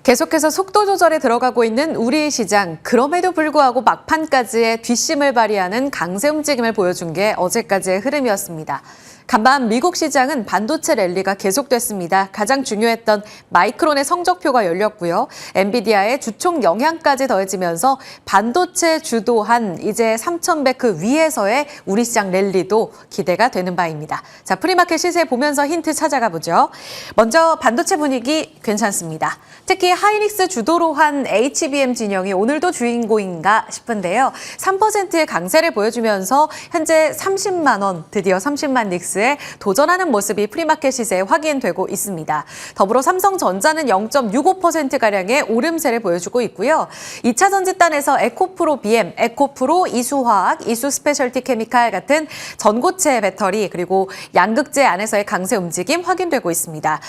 계속해서 속도 조절에 들어가고 있는 우리 시장. 그럼에도 불구하고 막판까지의 뒷심을 발휘하는 강세 움직임을 보여준 게 어제까지의 흐름이었습니다. 간밤 미국 시장은 반도체 랠리가 계속됐습니다. 가장 중요했던 마이크론의 성적표가 열렸고요. 엔비디아의 주총 영향까지 더해지면서 반도체 주도한 이제 3,100 그 위에서의 우리 시장 랠리도 기대가 되는 바입니다. 자, 프리마켓 시세 보면서 힌트 찾아가 보죠. 먼저 반도체 분위기 괜찮습니다. 특히 하이닉스 주도로 한 HBM 진영이 오늘도 주인공인가 싶은데요. 3%의 강세를 보여주면서 현재 30만 원, 드디어 30만 닉스에 도전하는 모습이 프리마켓 시세에 확인되고 있습니다. 더불어 삼성전자는 0.65%가량의 오름세를 보여주고 있고요. 2차 전지단에서 에코프로 BM, 에코프로 이수화학, 이수스페셜티 케미칼 같은 전고체 배터리 그리고 양극재 안에서의 강세 움직임 확인되고 있습니다.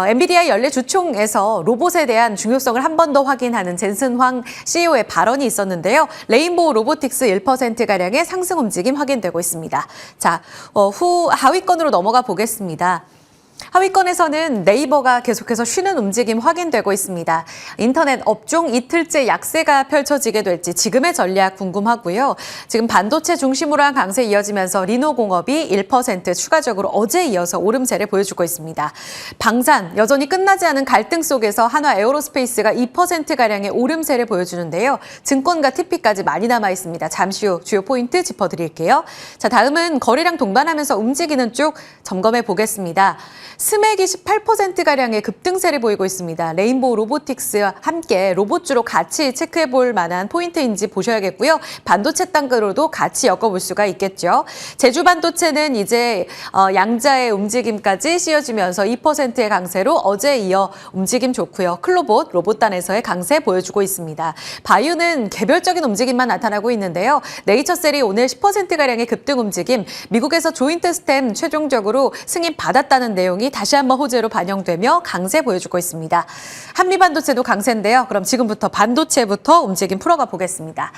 엔비디아 연례 주총에서 로봇에 대한 중요성을 한 번 더 확인하는 젠슨 황 CEO의 발언이 있었는데요. 레인보우 로보틱스 1%가량의 상승 움직임 확인되고 있습니다. 자, 하위권으로 넘어가 보겠습니다. 하위권에서는 네이버가 계속해서 쉬는 움직임 확인되고 있습니다. 인터넷 업종 이틀째 약세가 펼쳐지게 될지 지금의 전략 궁금하고요. 지금 반도체 중심으로 한 강세 이어지면서 리노공업이 1% 추가적으로 어제 이어서 오름세를 보여주고 있습니다. 방산, 여전히 끝나지 않은 갈등 속에서 한화 에어로스페이스가 2%가량의 오름세를 보여주는데요. 증권과 TP까지 많이 남아 있습니다. 잠시 후 주요 포인트 짚어드릴게요. 자, 다음은 거래량 동반하면서 움직이는 쪽 점검해 보겠습니다. 스맥이 18%가량의 급등세를 보이고 있습니다. 레인보우 로보틱스와 함께 로봇주로 같이 체크해 볼 만한 포인트인지 보셔야겠고요. 반도체 단가로도 같이 엮어볼 수가 있겠죠. 제주반도체는 이제 양자의 움직임까지 씌워지면서 2%의 강세로 어제 이어 움직임 좋고요. 클로봇, 로봇단에서의 강세 보여주고 있습니다. 바이오는 개별적인 움직임만 나타나고 있는데요. 네이처셀이 오늘 10%가량의 급등 움직임, 미국에서 조인트 스템 최종적으로 승인 받았다는 내용이 다시 한번 호재로 반영되며 강세 보여주고 있습니다. 한미반도체도 강세인데요. 그럼 지금부터 반도체부터 움직임 풀어가 보겠습니다.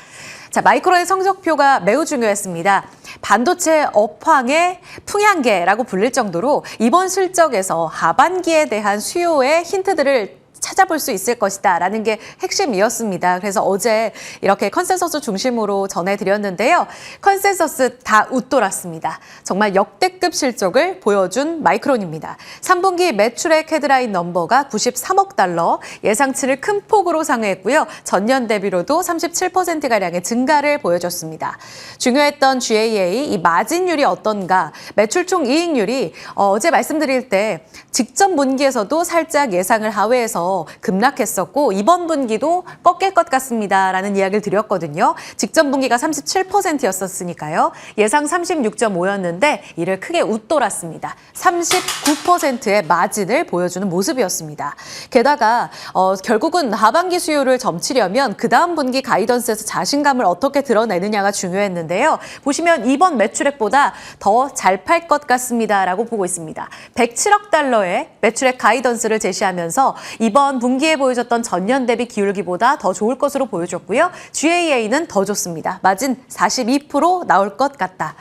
자, 마이크론의 성적표가 매우 중요했습니다. 반도체 업황의 풍향계라고 불릴 정도로 이번 실적에서 하반기에 대한 수요의 힌트들을 찾아볼 수 있을 것이다라는 게 핵심이었습니다. 그래서 어제 이렇게 컨센서스 중심으로 전해드렸는데요. 컨센서스 다 웃돌았습니다. 정말 역대급 실적을 보여준 마이크론입니다. 3분기 매출액 헤드라인 넘버가 93억 달러, 예상치를 큰 폭으로 상회했고요. 전년 대비로도 37%가량의 증가를 보여줬습니다. 중요했던 GAA, 이 마진율이 어떤가, 매출 총 이익률이 어제 말씀드릴 때 직전 분기에서도 살짝 예상을 하회해서 급락했었고 이번 분기도 꺾일 것 같습니다라는 이야기를 드렸거든요. 직전 분기가 37%였었으니까요. 예상 36.5였는데 이를 크게 웃돌았습니다. 39%의 마진을 보여주는 모습이었습니다. 게다가 결국은 하반기 수요를 점치려면 그 다음 분기 가이던스에서 자신감을 어떻게 드러내느냐가 중요했는데요. 보시면 이번 매출액보다 더 잘 팔 것 같습니다라고 보고 있습니다. 107억 달러의 매출액 가이던스를 제시하면서 이번 분기에 보여줬던 전년 대비 기울기보다 더 좋을 것으로 보여줬고요. GAA는 더 좋습니다. 마진 42% 나올 것 같다.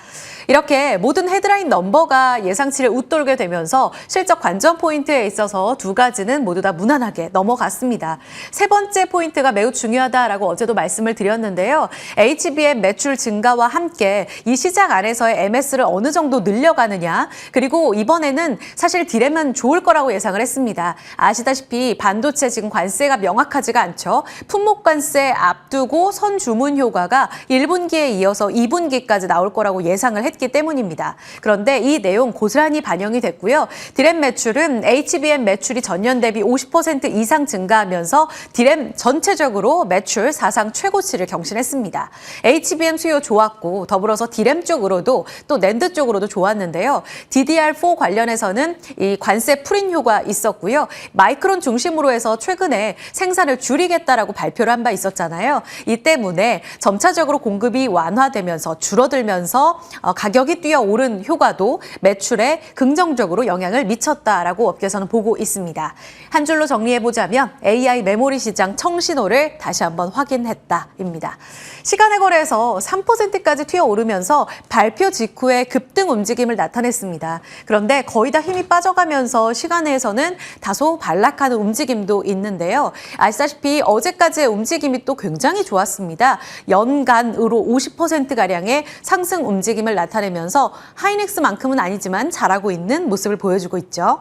이렇게 모든 헤드라인 넘버가 예상치를 웃돌게 되면서 실적 관전 포인트에 있어서 두 가지는 모두 다 무난하게 넘어갔습니다. 세 번째 포인트가 매우 중요하다라고 어제도 말씀을 드렸는데요. HBM 매출 증가와 함께 이 시장 안에서의 MS를 어느 정도 늘려가느냐, 그리고 이번에는 사실 디램은 좋을 거라고 예상을 했습니다. 아시다시피 반도체 지금 관세가 명확하지가 않죠. 품목 관세 앞두고 선주문 효과가 1분기에 이어서 2분기까지 나올 거라고 예상을 했기 때문입니다. 그런데 이 내용 고스란히 반영이 됐고요. 디램 매출은 HBM 매출이 전년 대비 50% 이상 증가하면서 디램 전체적으로 매출 사상 최고치를 경신했습니다. HBM 수요 좋았고 더불어서 디램 쪽으로도 또 낸드 쪽으로도 좋았는데요. DDR4 관련해서는 이 관세 풀인 효과 있었고요. 마이크론 중심으로 해서 최근에 생산을 줄이겠다라고 발표를 한 바 있었잖아요. 이 때문에 점차적으로 공급이 완화되면서 줄어들면서 가격이 뛰어오른 효과도 매출에 긍정적으로 영향을 미쳤다라고 업계에서는 보고 있습니다. 한 줄로 정리해보자면 AI 메모리 시장 청신호를 다시 한번 확인했다입니다. 시간의 거래에서 3%까지 튀어오르면서 발표 직후에 급등 움직임을 나타냈습니다. 그런데 거의 다 힘이 빠져가면서 시간에서는 다소 반락하는 움직임도 있는데요. 아시다시피 어제까지의 움직임이 또 굉장히 좋았습니다. 연간으로 50%가량의 상승 움직임을 나타내면서 하이닉스만큼은 아니지만 잘하고 있는 모습을 보여주고 있죠.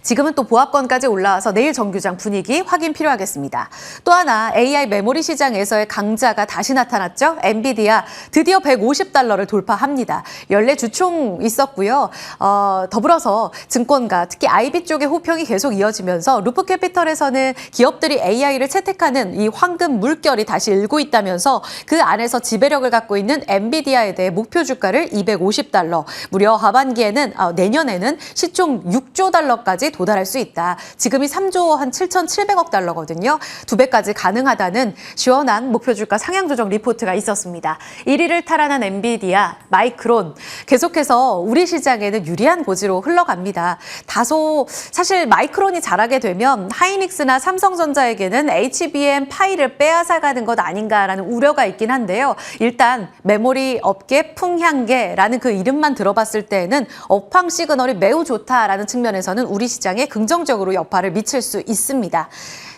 지금은 또 보합권까지 올라와서 내일 정규장 분위기 확인 필요하겠습니다. 또 하나 AI 메모리 시장에서의 강자가 다시 나타났죠. 엔비디아 드디어 150달러를 돌파합니다. 연례 주총 있었고요. 더불어서 증권가 특히 IB 쪽의 호평이 계속 이어지면서 루프캐피털에서는 기업들이 AI를 채택하는 이 황금 물결이 다시 일고 있다면서 그 안에서 지배력을 갖고 있는 엔비디아에 대해 목표 주가를 250달러, 무려 하반기에는 내년에는 시총 6조 달러까지 도달할 수 있다. 지금이 3조 한 7,700억 달러거든요. 2배까지 가능하다는 시원한 목표 주가 상향 조정 리포트가 있었습니다. 1위를 탈환한 엔비디아, 마이크론 계속해서 우리 시장에는 유리한 고지로 흘러갑니다. 다소 사실 마이크론이 잘하게 되면 하이닉스나 삼성전자에게는 HBM 파이를 빼앗아가는 것 아닌가라는 우려가 있긴 한데요. 일단 메모리 업계 풍향계라는 그 이름만 들어봤을 때에는 업황 시그널이 매우 좋다라는 측면에서는 우리 시장에 긍정적으로 여파를 미칠 수 있습니다.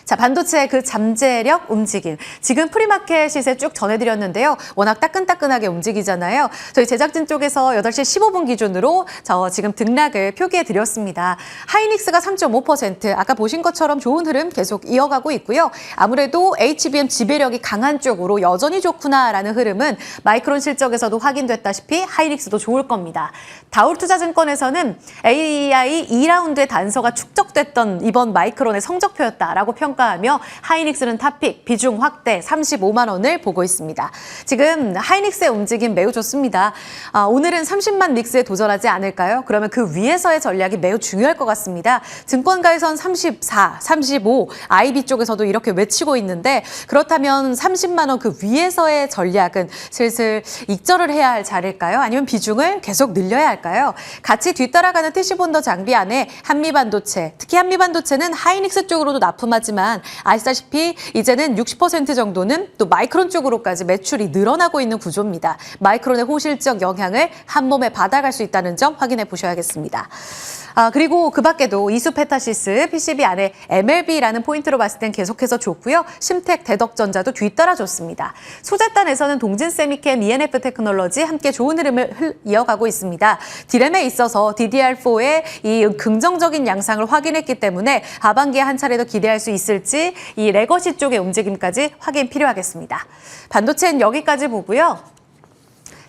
자, 반도체의 그 잠재력 움직임. 지금 프리마켓 시세 쭉 전해드렸는데요. 워낙 따끈따끈하게 움직이잖아요. 저희 제작진 쪽에서 8시 15분 기준으로 지금 등락을 표기해드렸습니다. 하이닉스가 3.5%, 아까 보신 것처럼 좋은 흐름 계속 이어가고 있고요. 아무래도 HBM 지배력이 강한 쪽으로 여전히 좋구나라는 흐름은 마이크론 실적에서도 확인됐다시피 하이닉스도 좋을 겁니다. 다울투자증권에서는 AI 2라운드의 단서가 축적됐던 이번 마이크론의 성적표였다라고 평가하며 하이닉스는 탑픽, 비중 확대 35만 원을 보고 있습니다. 지금 하이닉스의 움직임 매우 좋습니다. 오늘은 30만 닉스에 도전하지 않을까요? 그러면 그 위에서의 전략이 매우 중요할 것 같습니다. 증권가에선 34, 35, IB 쪽에서도 이렇게 외치고 있는데 그렇다면 30만 원 그 위에서의 전략은 슬슬 익절을 해야 할 자리일까요? 아니면 비중을 계속 늘려야 할까요? 같이 뒤따라가는 TC본더 장비 안에 한미반도체, 특히 한미반도체는 하이닉스 쪽으로도 납품하지만 아시다시피 이제는 60% 정도는 또 마이크론 쪽으로까지 매출이 늘어나고 있는 구조입니다. 마이크론의 호실적 영향을 한 몸에 받아갈 수 있다는 점 확인해 보셔야겠습니다. 그리고 그 밖에도 이수페타시스, PCB 안에 MLB라는 포인트로 봤을 땐 계속해서 좋고요. 심텍, 대덕전자도 뒤따라 좋습니다. 소재단에서는 동진세미캠, ENF 테크놀로지 함께 좋은 흐름을 이어가고 있습니다. 디램에 있어서 DDR4의 이 긍정적인 양상을 확인했기 때문에 하반기에 한 차례 더 기대할 수 있을지 이 레거시 쪽의 움직임까지 확인 필요하겠습니다. 반도체는 여기까지 보고요.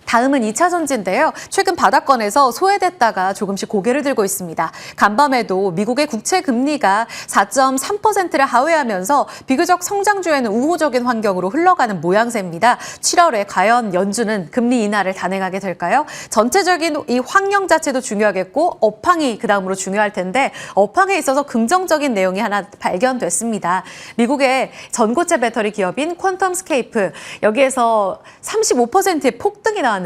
다음은 2차 전지인데요. 최근 바닥권에서 소외됐다가 조금씩 고개를 들고 있습니다. 간밤에도 미국의 국채 금리가 4.3%를 하회하면서 비교적 성장주에는 우호적인 환경으로 흘러가는 모양새입니다. 7월에 과연 연준은 금리 인하를 단행하게 될까요? 전체적인 이 환경 자체도 중요하겠고 업황이 그다음으로 중요할 텐데 업황에 있어서 긍정적인 내용이 하나 발견됐습니다. 미국의 전고체 배터리 기업인 퀀텀스케이프, 여기에서 35%의 폭등이 나왔는데요.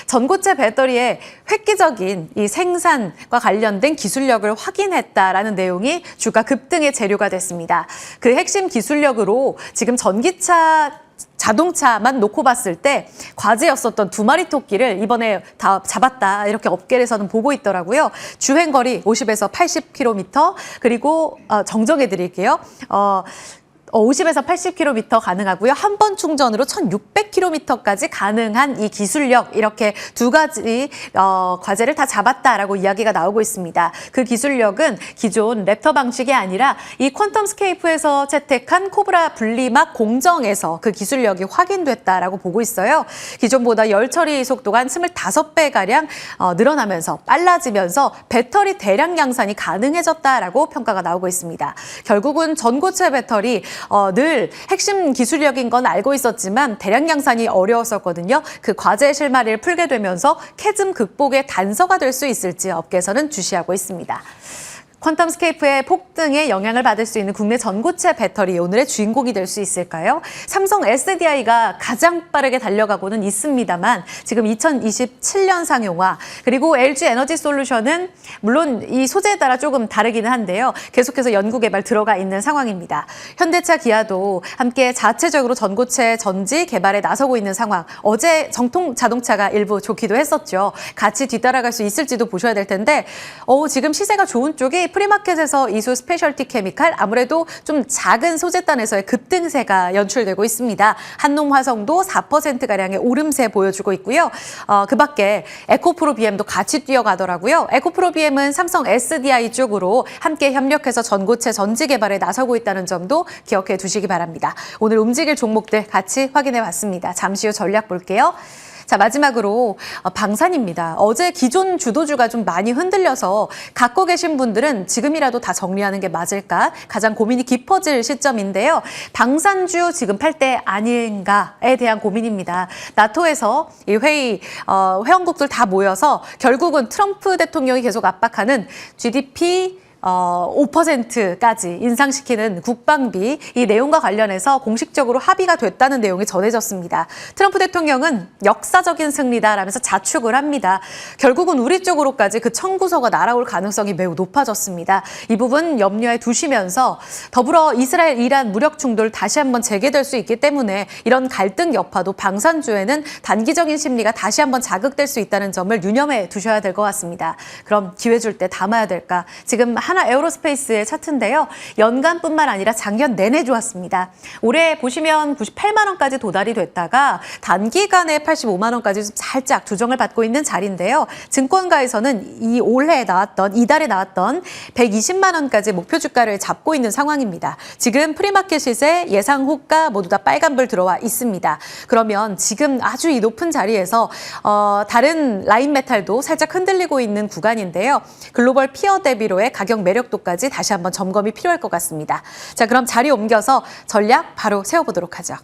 전고체 배터리의 획기적인 이 생산과 관련된 기술력을 확인했다라는 내용이 주가 급등의 재료가 됐습니다. 그 핵심 기술력으로 지금 전기차 자동차만 놓고 봤을 때 과제였었던 2마리 토끼를 이번에 다 잡았다, 이렇게 업계에서는 보고 있더라고요. 주행거리 50에서 80km, 그리고 정정해 드릴게요. 50에서 80km 가능하고요. 한 번 충전으로 1600km까지 가능한 이 기술력, 이렇게 두 가지 과제를 다 잡았다라고 이야기가 나오고 있습니다. 그 기술력은 기존 랩터 방식이 아니라 이 퀀텀스케이프에서 채택한 코브라 분리막 공정에서 그 기술력이 확인됐다라고 보고 있어요. 기존보다 열 처리 속도가 한 25배가량 늘어나면서 빨라지면서 배터리 대량 양산이 가능해졌다라고 평가가 나오고 있습니다. 결국은 전고체 배터리 늘 핵심 기술력인 건 알고 있었지만 대량 양산이 어려웠었거든요. 그 과제 실마리를 풀게 되면서 캐즘 극복의 단서가 될 수 있을지 업계에서는 주시하고 있습니다. 퀀텀스케이프의 폭등에 영향을 받을 수 있는 국내 전고체 배터리, 오늘의 주인공이 될 수 있을까요? 삼성 SDI가 가장 빠르게 달려가고는 있습니다만 지금 2027년 상용화, 그리고 LG 에너지 솔루션은 물론 이 소재에 따라 조금 다르기는 한데요. 계속해서 연구 개발 들어가 있는 상황입니다. 현대차, 기아도 함께 자체적으로 전고체 전지 개발에 나서고 있는 상황. 어제 정통 자동차가 일부 좋기도 했었죠. 같이 뒤따라갈 수 있을지도 보셔야 될 텐데 지금 시세가 좋은 쪽이 프리마켓에서 이수 스페셜티 케미칼, 아무래도 좀 작은 소재단에서의 급등세가 연출되고 있습니다. 한농화성도 4%가량의 오름세 보여주고 있고요. 그 밖에 에코프로 BM도 같이 뛰어가더라고요. 에코프로 BM은 삼성 SDI 쪽으로 함께 협력해서 전고체 전지 개발에 나서고 있다는 점도 기억해 두시기 바랍니다. 오늘 움직일 종목들 같이 확인해 봤습니다. 잠시 후 전략 볼게요. 자, 마지막으로 방산입니다. 어제 기존 주도주가 좀 많이 흔들려서 갖고 계신 분들은 지금이라도 다 정리하는 게 맞을까? 가장 고민이 깊어질 시점인데요. 방산주 지금 팔 때 아닌가에 대한 고민입니다. 나토에서 이 회원국들 다 모여서 결국은 트럼프 대통령이 계속 압박하는 GDP 5%까지 인상시키는 국방비, 이 내용과 관련해서 공식적으로 합의가 됐다는 내용이 전해졌습니다. 트럼프 대통령은 역사적인 승리다라면서 자축을 합니다. 결국은 우리 쪽으로까지 그 청구서가 날아올 가능성이 매우 높아졌습니다. 이 부분 염려해 두시면서 더불어 이스라엘, 이란 무력 충돌 다시 한번 재개될 수 있기 때문에 이런 갈등 여파도 방산주에는 단기적인 심리가 다시 한번 자극될 수 있다는 점을 유념해 두셔야 될 것 같습니다. 그럼 기회 줄 때 담아야 될까? 지금 하나 에어로스페이스의 차트인데요. 연간뿐만 아니라 작년 내내 좋았습니다. 올해 보시면 98만 원까지 도달이 됐다가 단기간에 85만 원까지 좀 살짝 조정을 받고 있는 자리인데요. 증권가에서는 이달에 나왔던 120만 원까지 목표 주가를 잡고 있는 상황입니다. 지금 프리마켓 시세 예상 호가 모두 다 빨간불 들어와 있습니다. 그러면 지금 아주 이 높은 자리에서 다른 라인 메탈도 살짝 흔들리고 있는 구간인데요. 글로벌 피어 대비로의 가격 매력도까지 다시 한번 점검이 필요할 것 같습니다. 자, 그럼 자리 옮겨서 전략 바로 세워보도록 하죠.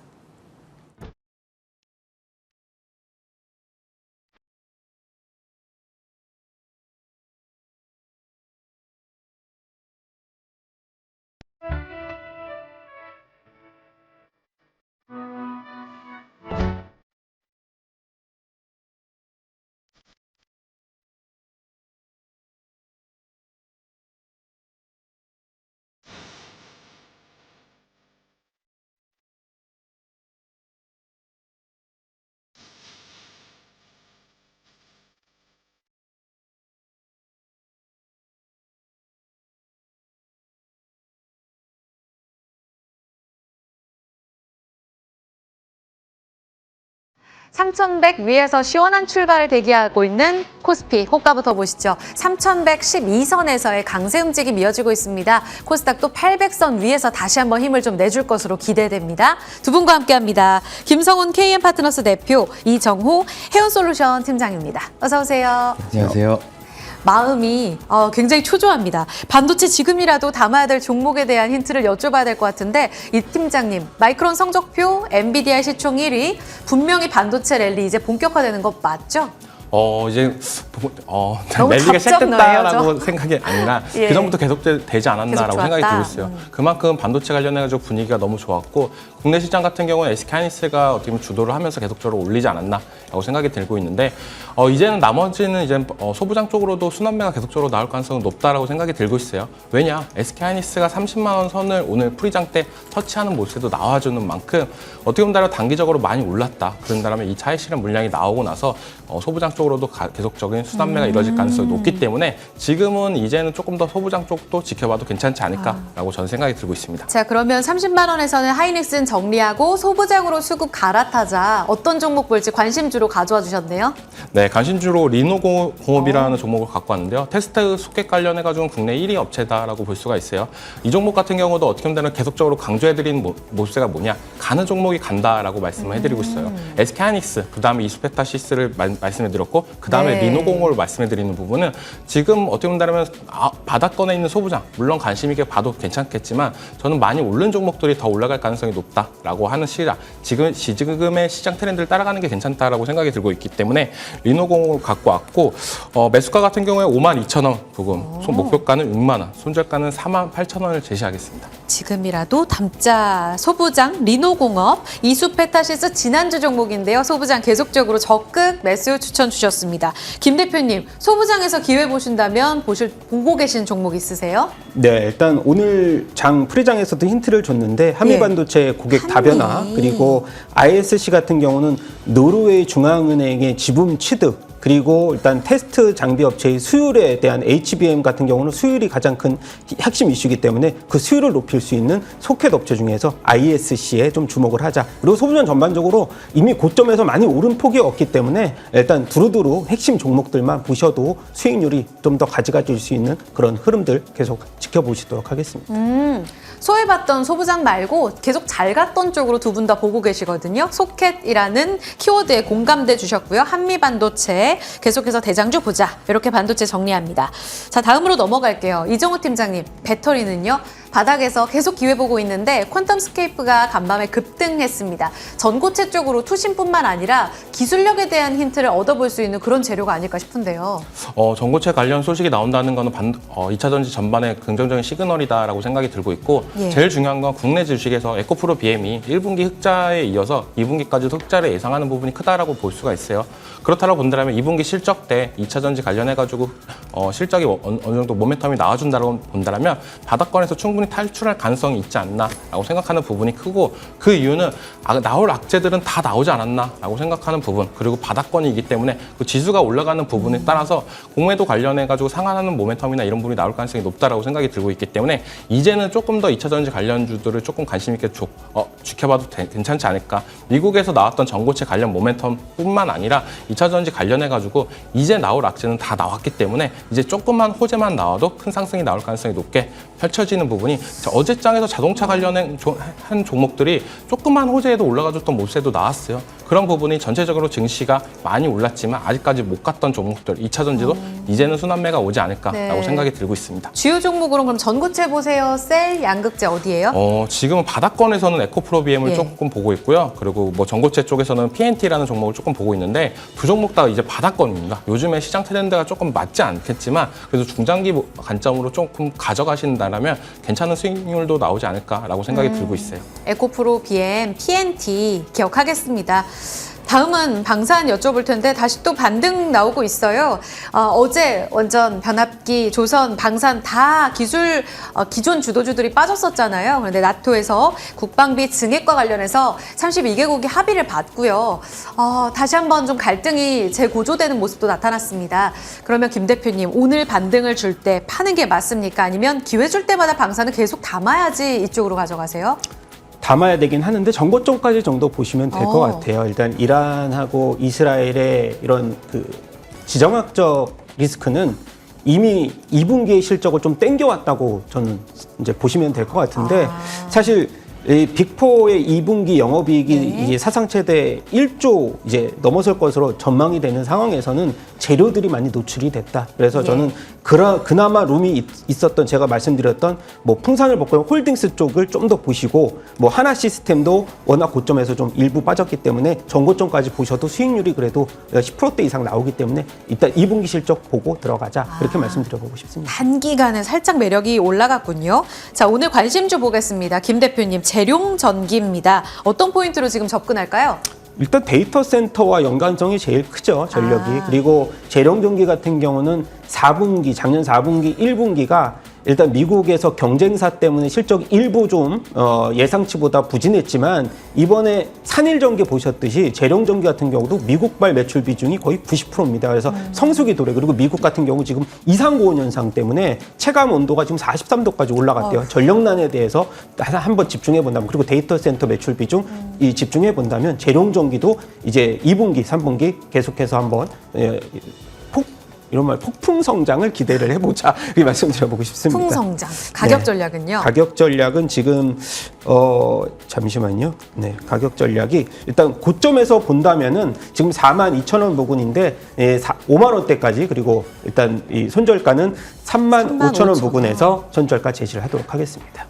(3,100) 위에서 시원한 출발을 대기하고 있는 코스피 호가부터 보시죠. 3,112선에서의 강세 움직임이 이어지고 있습니다. 코스닥도 800선 위에서 다시 한번 힘을 좀 내줄 것으로 기대됩니다. 두 분과 함께합니다. 김성훈 KM파트너스 대표, 이정호 해운솔루션 팀장입니다. 어서 오세요. 안녕하세요. 마음이 굉장히 초조합니다. 반도체 지금이라도 담아야 될 종목에 대한 힌트를 여쭤봐야 될 것 같은데, 이 팀장님, 마이크론 성적표, 엔비디아 시총 1위, 분명히 반도체 랠리 이제 본격화되는 거 맞죠? 이제 너무 랠리가 시작됐다라고 갑작너예요, 생각이 아니라 예. 그전부터 계속 되지 않았나라고 계속 생각이 좋았다. 들고 있어요. 그만큼 반도체 관련해가지고 분위기가 너무 좋았고, 국내 시장 같은 경우는 SK하이닉스가 어떻게 보면 주도를 하면서 계속적으로 올리지 않았나라고 생각이 들고 있는데, 이제는 나머지는 이제 소부장 쪽으로도 순환매가 계속적으로 나올 가능성은 높다라고 생각이 들고 있어요. 왜냐? SK하이닉스가 30만 원 선을 오늘 프리장 때 터치하는 모습도 나와주는 만큼 어떻게 보면 단기적으로 많이 올랐다. 그런다면 이 차익 실현 물량이 나오고 나서 소부장 쪽으로도 계속적인 순환매가 이뤄질 가능성이 높기 때문에 지금은 이제는 조금 더 소부장 쪽도 지켜봐도 괜찮지 않을까라고 저는 생각이 들고 있습니다. 자, 그러면 30만 원에서는 하이닉스는 정리하고 소부장으로 수급 갈아타자. 어떤 종목 볼지 관심주로 가져와 주셨네요. 네, 관심주로 리노공업이라는 종목을 갖고 왔는데요. 테스트 소켓 관련해가지고 국내 1위 업체다라고 볼 수가 있어요. 이 종목 같은 경우도 어떻게 보면 계속적으로 강조해드리는 모습가 뭐냐? 가는 종목이 간다라고 말씀을 해드리고 있어요. SK하이닉스, 그다음에 이수페타시스를 말씀해드렸고, 있고 그다음에 네. 리노공업을 말씀해드리는 부분은 지금 어떻게 본다면 바닥권에 있는 소부장 물론 관심 있게 봐도 괜찮겠지만 저는 많이 오른 종목들이 더 올라갈 가능성이 높다라고 하는 시장 지금의 시장 트렌드를 따라가는 게 괜찮다라고 생각이 들고 있기 때문에 리노공업을 갖고 왔고 매수가 같은 경우에 52,000원 부분 목표가는 6만 원, 손절가는 48,000원을 제시하겠습니다. 지금이라도 담자 소부장 리노공업 이수페타시스 지난주 종목인데요. 소부장 계속적으로 적극 매수 추천 주셨습니다. 김 대표님, 소부장에서 기회 보신다면 보고 계신 종목 있으세요? 네, 일단 오늘 장 프리장에서도 힌트를 줬는데 한미반도체 고객 다변화 그리고 ISC 같은 경우는 노르웨이 중앙은행의 지분 취득 그리고 일단 테스트 장비 업체의 수율에 대한 HBM 같은 경우는 수율이 가장 큰 핵심 이슈이기 때문에 그 수율을 높일 수 있는 소켓 업체 중에서 ISC에 좀 주목을 하자. 그리고 소부장 전반적으로 이미 고점에서 많이 오른 폭이 없기 때문에 일단 두루두루 핵심 종목들만 보셔도 수익률이 좀 더 가져가줄 수 있는 그런 흐름들 계속 지켜보시도록 하겠습니다. 소외받던 소부장 말고 계속 잘 갔던 쪽으로 두 분 다 보고 계시거든요. 소켓이라는 키워드에 공감대 주셨고요. 한미반도체 계속해서 대장주 보자. 이렇게 반도체 정리합니다. 자, 다음으로 넘어갈게요. 이정우 팀장님, 배터리는요? 바닥에서 계속 기회 보고 있는데 퀀텀스케이프가 간밤에 급등했습니다. 전고체 쪽으로 투심뿐만 아니라 기술력에 대한 힌트를 얻어볼 수 있는 그런 재료가 아닐까 싶은데요. 전고체 관련 소식이 나온다는 거는 2차 전지 전반에 긍정적인 시그널이다라고 생각이 들고 있고 예. 제일 중요한 건 국내 주식에서 에코프로 BM이 1분기 흑자에 이어서 2분기까지도 흑자를 예상하는 부분이 크다라고 볼 수가 있어요. 그렇다고 본다면 2분기 실적 때 2차 전지 관련해가지고 실적이 어느 정도 모멘텀이 나와준다고 본다면 바닥권에서 충분히 탈출할 가능성이 있지 않나라고 생각하는 부분이 크고 그 이유는 나올 악재들은 다 나오지 않았나라고 생각하는 부분 그리고 바닥권이기 때문에 그 지수가 올라가는 부분에 따라서 공매도 관련해가지고 상한하는 모멘텀이나 이런 부분이 나올 가능성이 높다라고 생각이 들고 있기 때문에 이제는 조금 더 2차 전지 관련주들을 조금 관심 있게 지켜봐도 괜찮지 않을까. 미국에서 나왔던 전고체 관련 모멘텀뿐만 아니라 2차 전지 관련해가지고 이제 나올 악재는 다 나왔기 때문에 이제 조금만 호재만 나와도 큰 상승이 나올 가능성이 높게 펼쳐지는 부분이 어제장에서 자동차 관련한 종목들이 조금만 호재에도 올라가줬던 모습에도 나왔어요. 그런 부분이 전체적으로 증시가 많이 올랐지만 아직까지 못 갔던 종목들 2차 전지도 이제는 순환매가 오지 않을까라고 네. 생각이 들고 있습니다. 주요 종목으로는 그럼 전고체 보세요. 셀, 양극재 어디예요? 지금은 바닥권에서는 에코프로 BM을 예. 조금 보고 있고요. 그리고 뭐 전고체 쪽에서는 PNT라는 종목을 조금 보고 있는데 두 종목 다 이제 바닥권입니다. 요즘에 시장 트렌드가 조금 맞지 않겠지만 그래도 중장기 관점으로 조금 가져가신다면 괜찮은 수익률도 나오지 않을까라고 생각이 들고 있어요. 에코프로 BM, PNT 기억하겠습니다. 다음은 방산 여쭤볼 텐데 다시 또 반등 나오고 있어요. 어제 완전 변압기, 조선, 방산 다 기존 주도주들이 빠졌었잖아요. 그런데 나토에서 국방비 증액과 관련해서 32개국이 합의를 봤고요. 다시 한번 좀 갈등이 재고조되는 모습도 나타났습니다. 그러면 김 대표님, 오늘 반등을 줄 때 파는 게 맞습니까? 아니면 기회 줄 때마다 방산을 계속 담아야지 이쪽으로 가져가세요? 담아야 되긴 하는데 정고점까지 정도 보시면 될 것 같아요. 일단 이란하고 이스라엘의 이런 그 지정학적 리스크는 이미 2분기의 실적을 좀 땡겨왔다고 저는 이제 보시면 될 것 같은데 사실 이 빅4의 2분기 영업이익이 이제 사상 최대 1조 이제 넘어설 것으로 전망이 되는 상황에서는 재료들이 많이 노출이 됐다. 그래서 저는 그나마 룸이 있었던 제가 말씀드렸던 뭐 풍산을 벗고 홀딩스 쪽을 좀 더 보시고 뭐 하나 시스템도 워낙 고점에서 좀 일부 빠졌기 때문에 전고점까지 보셔도 수익률이 그래도 10%대 이상 나오기 때문에 일단 2분기 실적 보고 들어가자. 그렇게 말씀드려보고 싶습니다. 단기간에 살짝 매력이 올라갔군요. 자, 오늘 관심주 보겠습니다. 김 대표님, 재룡 전기입니다. 어떤 포인트로 지금 접근할까요? 일단 데이터 센터와 연관성이 제일 크죠, 전력이. 그리고 재룡전기 같은 경우는 4분기, 작년 4분기, 1분기가 일단 미국에서 경쟁사 때문에 실적이 일부 좀 예상치보다 부진했지만 이번에 산일전기 보셨듯이 재룡전기 같은 경우도 미국발 매출 비중이 거의 90%입니다. 그래서 성수기 도래 그리고 미국 같은 경우 지금 이상고온 현상 때문에 체감 온도가 지금 43도까지 올라갔대요. 전력난에 대해서 한번 집중해 본다면 그리고 데이터 센터 매출 비중 이 집중해 본다면 재룡전기도 이제 2분기, 3분기 계속해서 한번 이런 말 폭풍 성장을 기대를 해보자 이 말씀드려보고 싶습니다. 풍성장. 가격 네. 전략은요? 가격 전략은 지금 잠시만요. 네, 가격 전략이 일단 고점에서 본다면은 지금 42,000원 부근인데 5만 원대까지 그리고 일단 이 손절가는 35,000원 부근에서 손절가 제시를 하도록 하겠습니다.